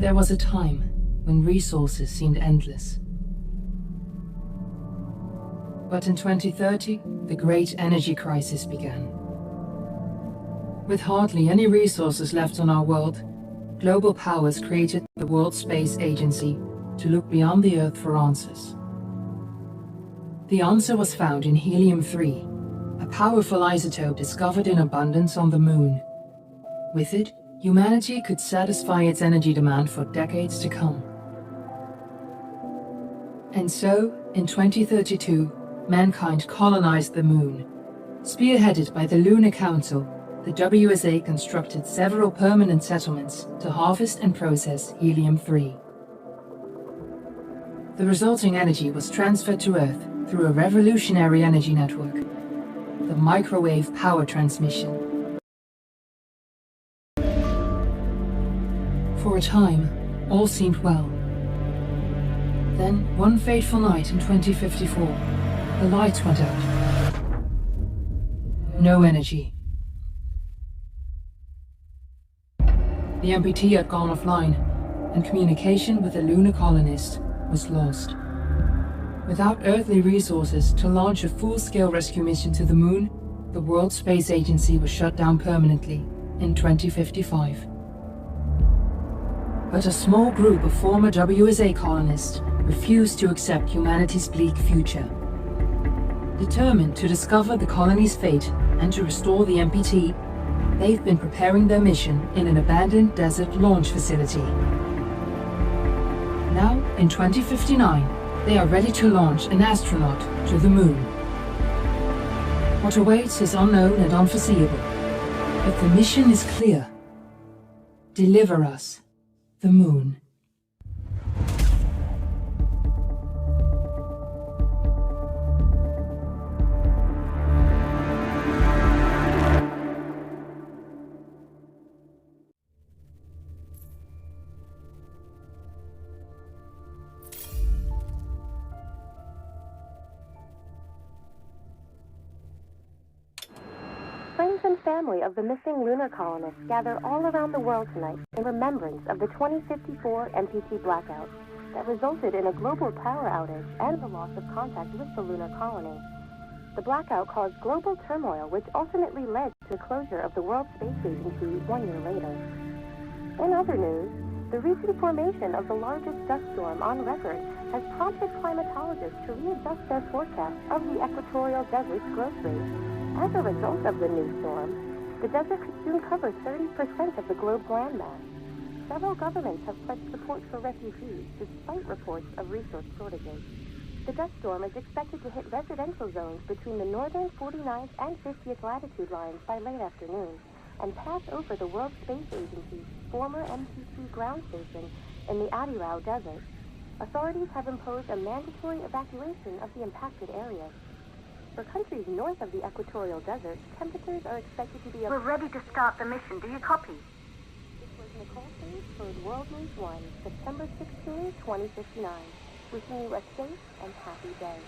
There was a time when resources seemed endless. But in 2030, the great energy crisis began. With hardly any resources left on our world, global powers created the World Space Agency to look beyond the Earth for answers. The answer was found in helium-3, a powerful isotope discovered in abundance on the Moon. With it, humanity could satisfy its energy demand for decades to come. And so, in 2032, mankind colonized the Moon. Spearheaded by the Lunar Council, the WSA constructed several permanent settlements to harvest and process helium-3. The resulting energy was transferred to Earth through a revolutionary energy network, the microwave power transmission. For a time, all seemed well. Then, one fateful night in 2054, the lights went out. No energy. The MPT had gone offline, and communication with the lunar colonist was lost. Without earthly resources to launch a full-scale rescue mission to the Moon, the World Space Agency was shut down permanently in 2055. But a small group of former WSA colonists refused to accept humanity's bleak future. Determined to discover the colony's fate and to restore the MPT, they've been preparing their mission in an abandoned desert launch facility. Now, in 2059, they are ready to launch an astronaut to the Moon. What awaits is unknown and unforeseeable, but the mission is clear. Deliver us the Moon. Friends and family of the missing lunar colonists gather all around the world tonight in remembrance of the 2054 MPT blackout that resulted in a global power outage and the loss of contact with the lunar colony. The blackout caused global turmoil, which ultimately led to the closure of the World Space Agency 1 year later. In other news, the recent formation of the largest dust storm on record has prompted climatologists to readjust their forecast of the equatorial desert's growth rate. As a result of the new storm, the desert could soon cover 30% of the globe's landmass. Several governments have pledged support for refugees despite reports of resource shortages. The dust storm is expected to hit residential zones between the northern 49th and 50th latitude lines by late afternoon and pass over the World Space Agency's former MPT ground station in the Adirau Desert. Authorities have imposed a mandatory evacuation of the impacted areas. For countries north of the equatorial desert, temperatures are expected to be... We're ready to start the mission. Do you copy? This was Nicole Hayes for World News 1, September 16, 2059. Wishing you a safe and happy day.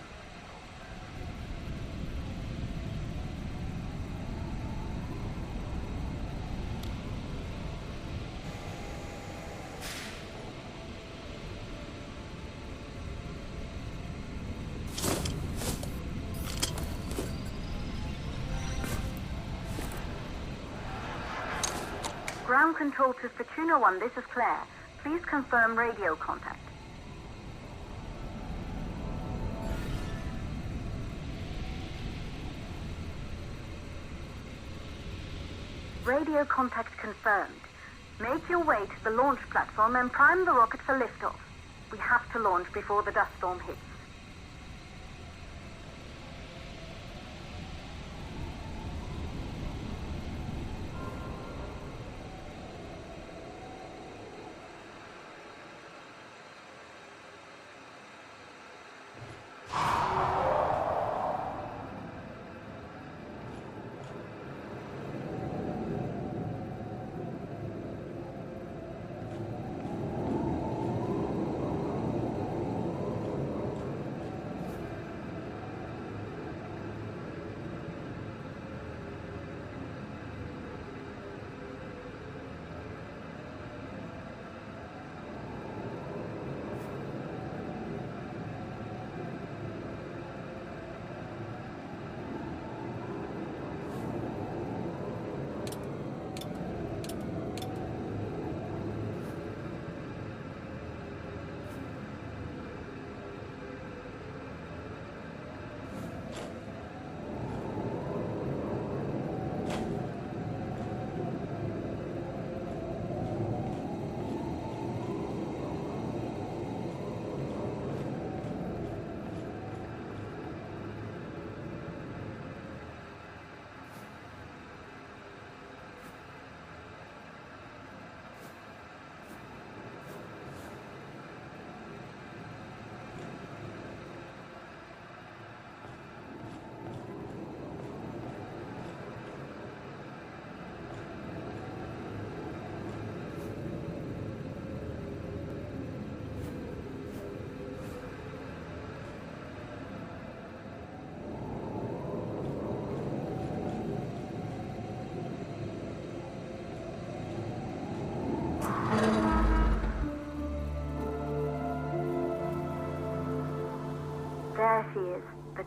Ground control to Fortuna 1, this is Claire. Please confirm radio contact. Radio contact confirmed. Make your way to the launch platform and prime the rocket for liftoff. We have to launch before the dust storm hits.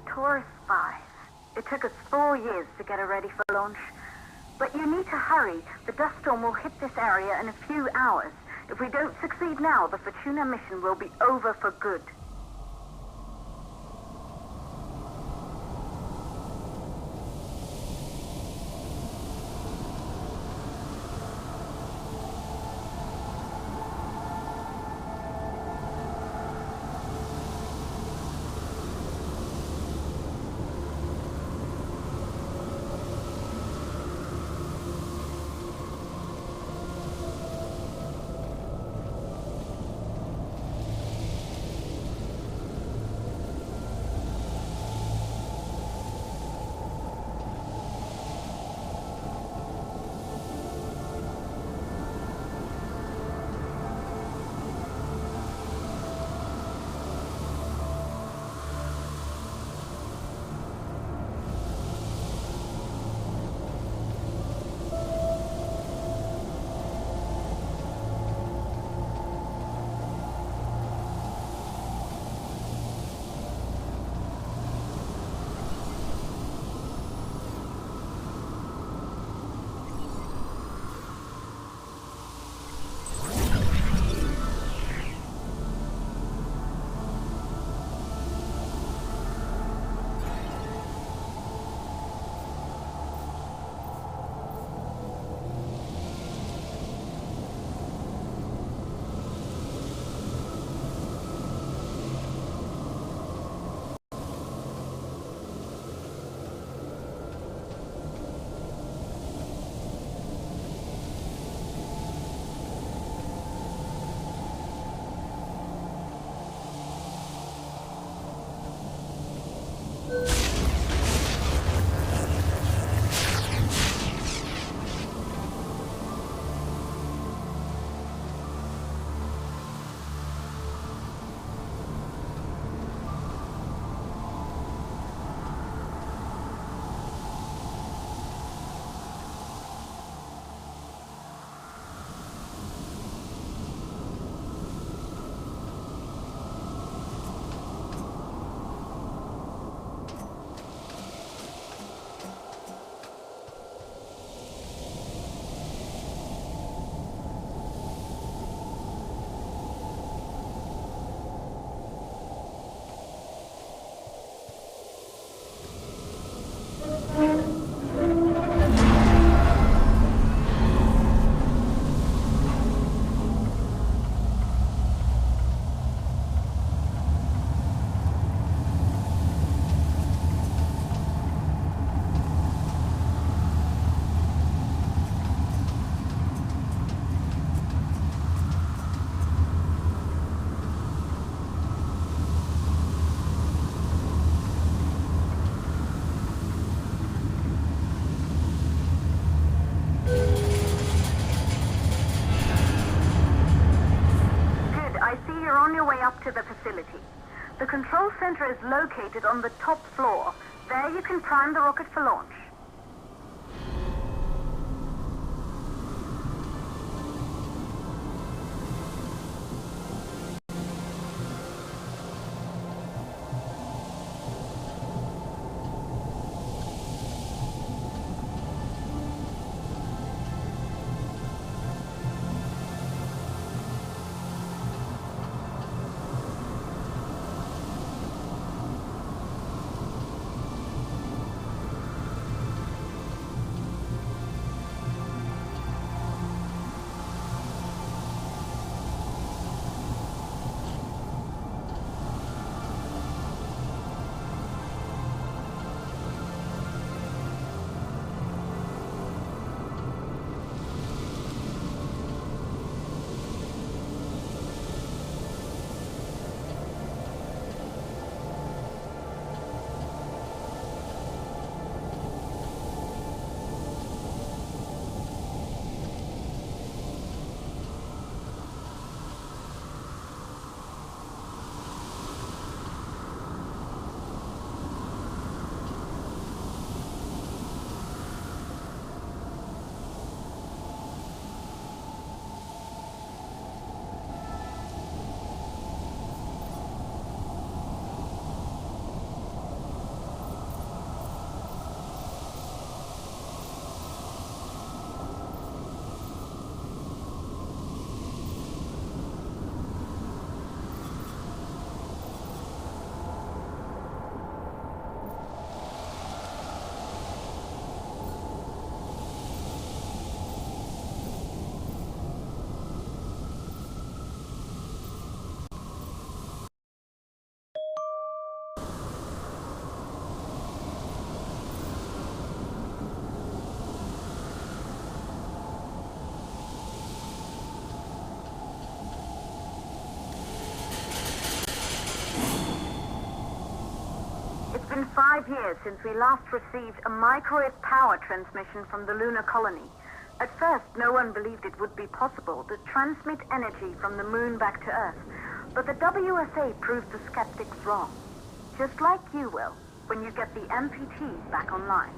the tourist spies. It took us 4 years to get her ready for launch. But you need to hurry. The dust storm will hit this area in a few hours. If we don't succeed now, the Fortuna mission will be over for good. To the facility. The control center is located on the top floor. There you can prime the rocket for launch. been 5 years since we last received a microwave power transmission from the lunar colony. At first, no one believed it would be possible to transmit energy from the moon back to Earth. But the WSA proved the skeptics wrong. Just like you will, when you get the MPTs back online.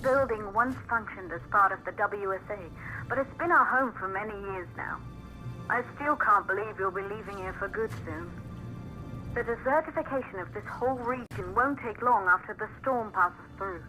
Building once functioned as part of the WSA, but it's been our home for many years now. I still can't believe you'll be leaving here for good soon. The desertification of this whole region won't take long after the storm passes through.